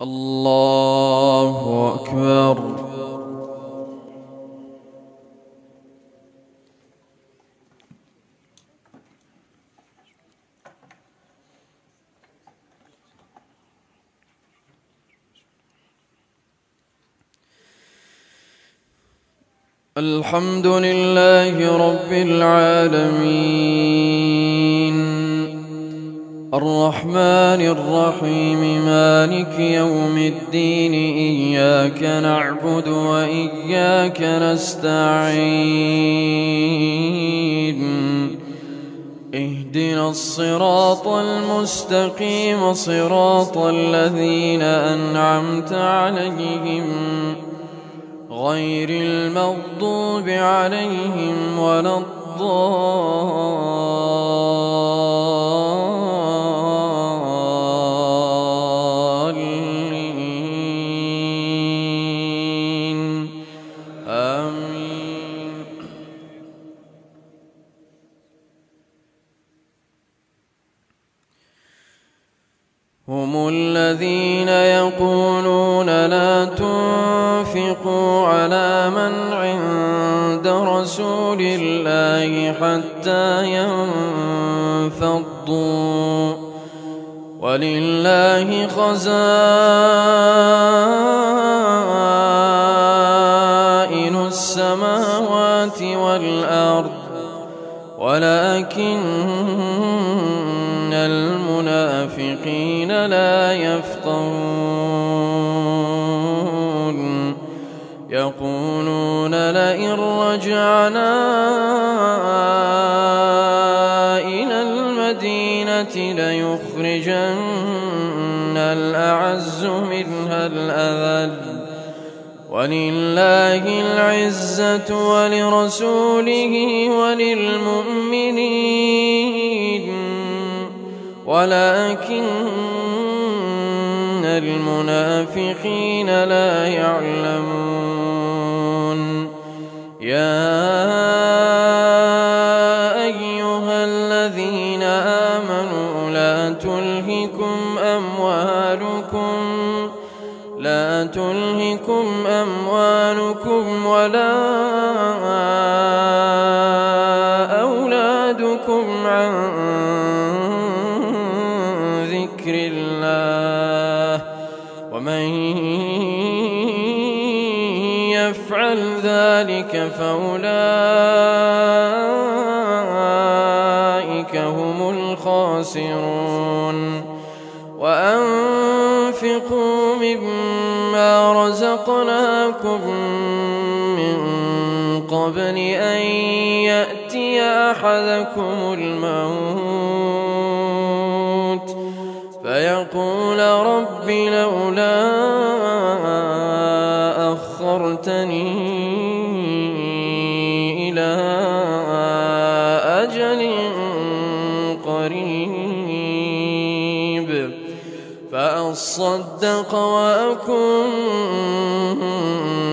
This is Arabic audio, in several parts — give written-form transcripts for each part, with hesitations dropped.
الله أكبر. الحمد لله رب العالمين الرحمن الرحيم مالك يوم الدين إياك نعبد وإياك نستعين اهدنا الصراط المستقيم صراط الذين أنعمت عليهم غير المغضوب عليهم ولا الضالين آمين. هم الذين يقولون لا تنفقوا على من عند رسول الله حتى ينفضوا ولله خزائن السماوات والأرض ولكن المنافقين لا يفقهون يقولون لئن رجعنا إلى المدينة ليخرجن الأعز منها الأذل ولله العزة ولرسوله وللمؤمنين ولكن المنافقين لا يعلمون. يا أيها الذين آمنوا لا تلهكم أموالكم ولا أولادكم عن ذكر الله ومن يفعل ذلك فأولئك هم الخاسرون. وأنفقوا مما رزقناكم من قبل أن يأتي أحدكم الموت فيقول رب لولا أخرتني إلى أجل قريب فأصدق وأكن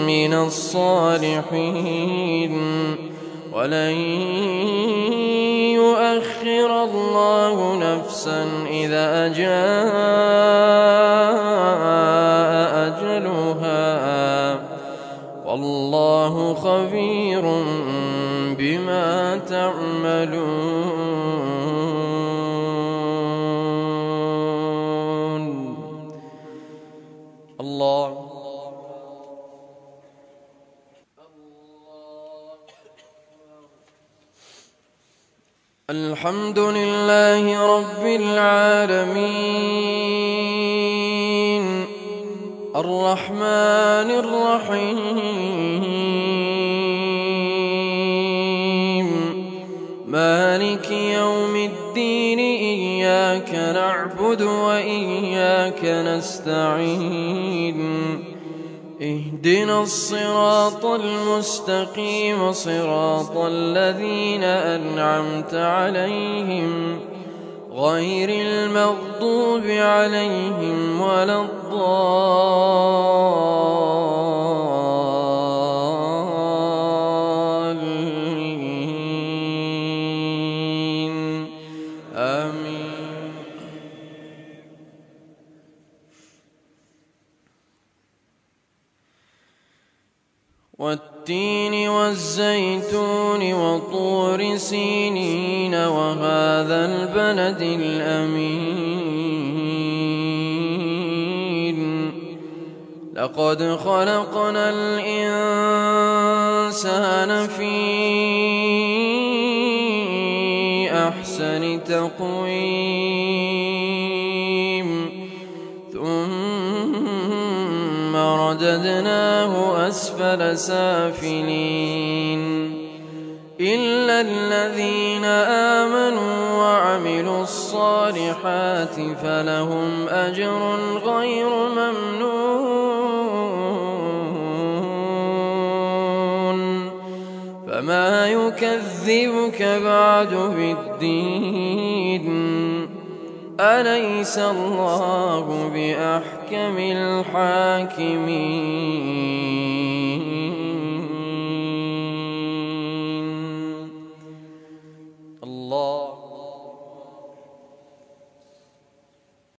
من الصالحين ولن يؤخر الله نفسا إذا جاء أجلها والله خبير بما تعملون. الله الحمد لله رب العالمين الرحمن الرحيم مالك يوم الدين إياك نعبد وإياك نستعين اهدنا الصراط المستقيم صراط الذين أنعمت عليهم غير المغضوب عليهم ولا الضالين آمين. والتين والزيتون وطور سينين وهذا البلد الأمين لقد خلقنا الإنسان في أحسن تقويم ثم رددناه أسفل سافلين إلا الذين آمنوا وعملوا الصالحات فلهم أجر غير ممنون فما يكذبك بعد بالدين أليس الله بأحكم الحاكمين الله